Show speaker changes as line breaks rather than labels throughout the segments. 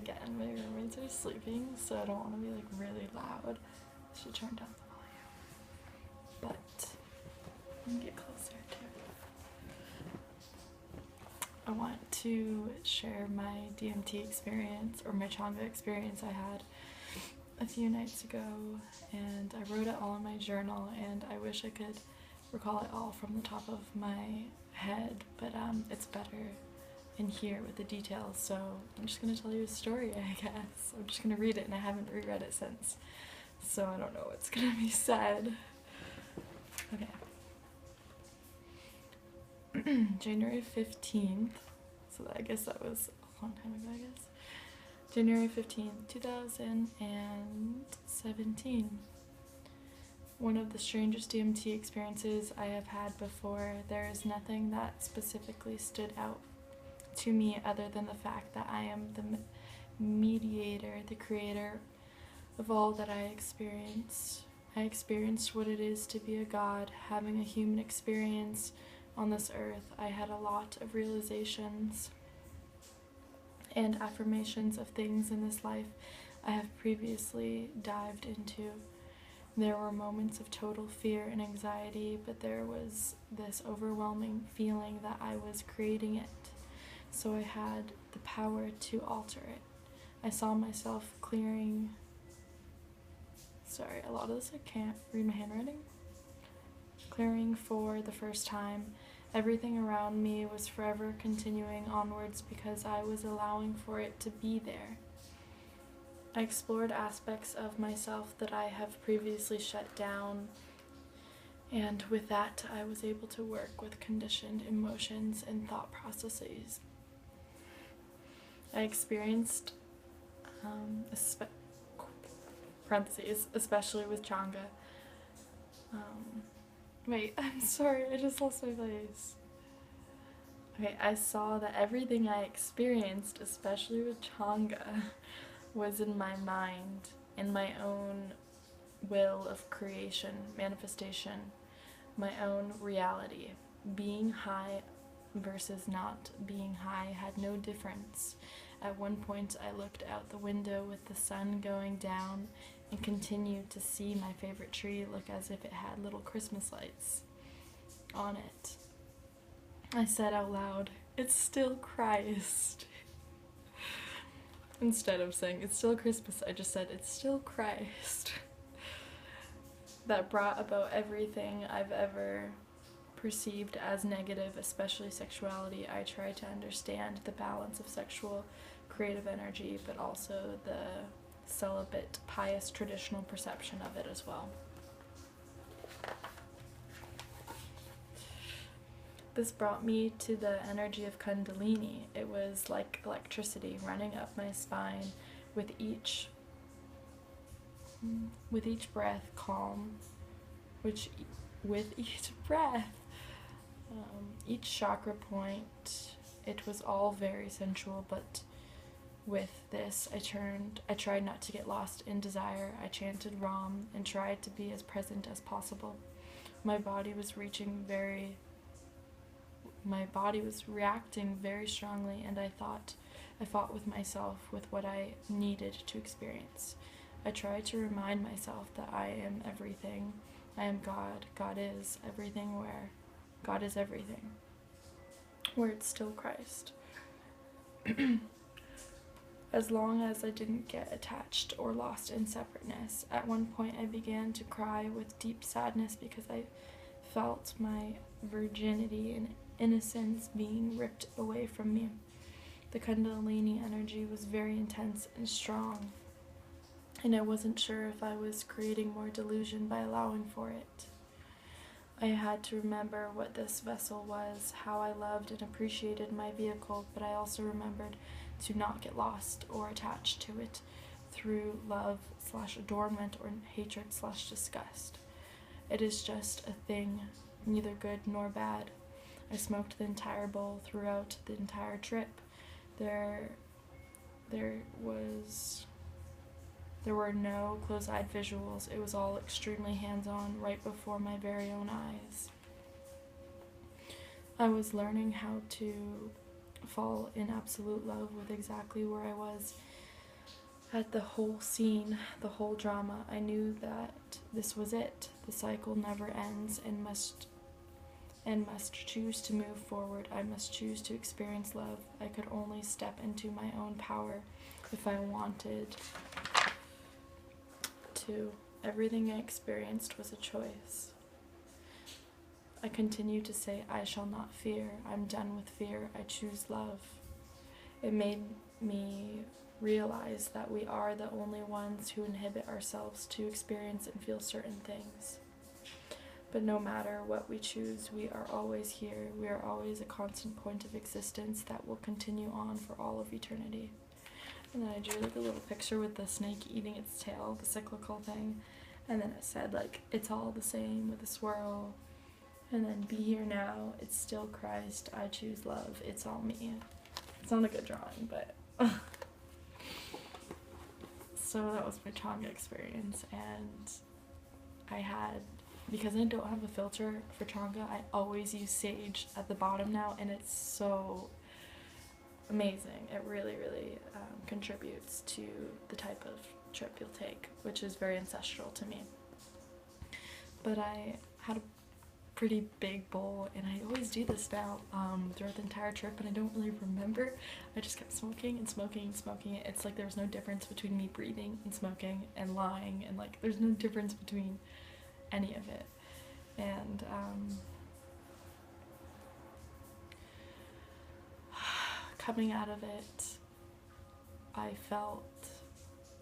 again, my roommates are sleeping, so I don't want to be like really loud. I should turn down the volume. But let me get closer to it. I want to share my DMT experience, or my Changa experience I had a few nights ago, and I wrote it all in my journal, and I wish I could recall it all from the top of my head, but it's better in here with the details, so I'm just gonna tell you a story, I guess. I'm just gonna read it, and I haven't reread it since, so I don't know what's gonna be said. Okay. January 15th, so I guess that was a long time ago, I guess. January 15th, 2017. One of the strangest DMT experiences I have had before. There is nothing that specifically stood out to me other than the fact that I am the mediator, the creator of all that I experienced. I experienced what it is to be a god, having a human experience on this earth. I had a lot of realizations and affirmations of things in this life I have previously dived into. There were moments of total fear and anxiety, but there was this overwhelming feeling that I was creating it, so I had the power to alter it. I saw myself clearing... Sorry, a lot of this I can't read my handwriting. Clearing for the first time. Everything around me was forever continuing onwards because I was allowing for it to be there. I explored aspects of myself that I have previously shut down, and with that I was able to work with conditioned emotions and thought processes. I experienced, especially with Changa. Wait, I'm sorry, I just lost my place. Okay, I saw that everything I experienced, especially with Changa, was in my mind, in my own will of creation, manifestation, my own reality. Being high versus not being high had no difference. At one point I looked out the window with the sun going down and continued to see my favorite tree look as if it had little Christmas lights on it. I said out loud, "It's still Christ." Instead of saying, "It's still Christmas," I just said, "It's still Christ." That brought about everything I've ever perceived as negative, especially sexuality. I tried to understand the balance of sexual creative energy, but also the celibate, pious, traditional perception of it as well. This brought me to the energy of kundalini. It was like electricity running up my spine with each breath, calm, with each breath, each chakra point. It was all very sensual, but with this, I tried not to get lost in desire. I chanted Ram and tried to be as present as possible. My body was reacting very strongly, and I fought with myself with what I needed to experience. I tried to remind myself that I am everything. I am God. God is everything where God is everything. Where it's still Christ. As long as I didn't get attached or lost in separateness. At one point I began to cry with deep sadness because I felt my virginity and innocence being ripped away from me. The kundalini energy was very intense and strong, and I wasn't sure if I was creating more delusion by allowing for it. I had to remember what this vessel was, how I loved and appreciated my vehicle, but I also remembered to not get lost or attached to it through love/adornment or hatred/disgust. It is just a thing, neither good nor bad. I smoked the entire bowl throughout the entire trip. There were no close-eyed visuals. It was all extremely hands-on, right before my very own eyes. I was learning how to fall in absolute love with exactly where I was At the whole scene, the whole drama, I knew that this was it. The cycle never ends, and must choose to move forward. I must choose to experience love. I could only step into my own power if I wanted to. Everything I experienced was a choice. I continue to say, I shall not fear. I'm done with fear. I choose love. It made me realize that we are the only ones who inhibit ourselves to experience and feel certain things. But no matter what we choose, we are always here. We are always a constant point of existence that will continue on for all of eternity. And then I drew like a little picture with the snake eating its tail, the cyclical thing. And then it said like, it's all the same with a swirl. And then be here now, it's still Christ, I choose love, it's all me. It's not a good drawing, but so that was my Changa experience. And I had, because I don't have a filter for Changa, I always use sage at the bottom now, and it's so amazing. It really, really contributes to the type of trip you'll take, which is very ancestral to me. But I had a pretty big bowl, and I always do this now throughout the entire trip, and I don't really remember. I just kept smoking and smoking and smoking it. It's like there was no difference between me breathing and smoking and lying, and like there's no difference between any of it. And coming out of it, I felt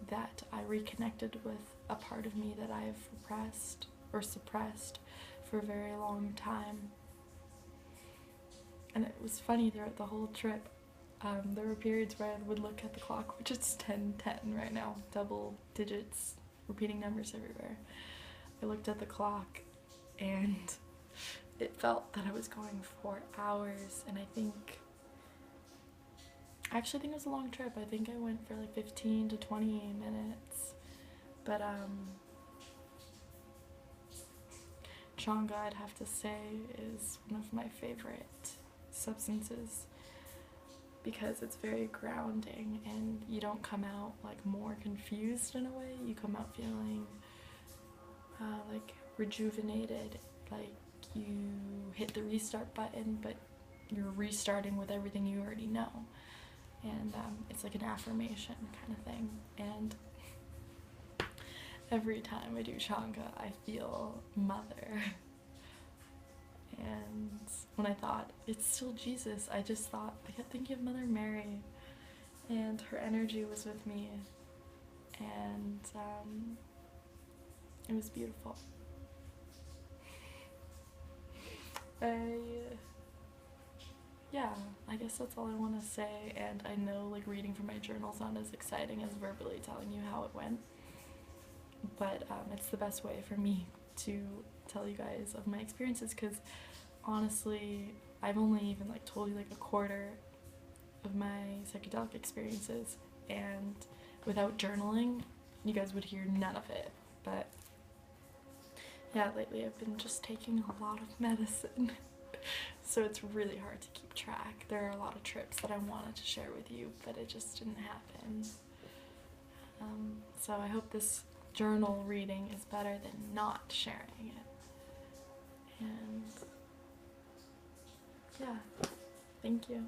that I reconnected with a part of me that I've repressed or suppressed for a very long time. And it was funny throughout the whole trip. There were periods where I would look at the clock, which is 10:10 right now, double digits, repeating numbers everywhere. I looked at the clock and it felt that I was going for hours, and I actually think it was a long trip. I think I went for like 15 to 20 minutes, but Changa, I'd have to say, is one of my favorite substances because it's very grounding, and you don't come out like more confused in a way. You come out feeling like rejuvenated, like you hit the restart button, but you're restarting with everything you already know. And it's like an affirmation kind of thing. And every time I do Changa, I feel mother. And when I thought, it's still Jesus, I just thought, I kept thinking of Mother Mary, and her energy was with me, and it was beautiful. I guess that's all I want to say, and I know like reading from my journal's not as exciting as verbally telling you how it went, but it's the best way for me to tell you guys of my experiences, because honestly I've only even like told you like a quarter of my psychedelic experiences, and without journaling you guys would hear none of it. But yeah, lately I've been just taking a lot of medicine so it's really hard to keep track. There are a lot of trips that I wanted to share with you, but it just didn't happen. So I hope this journal reading is better than not sharing it. And yeah, thank you.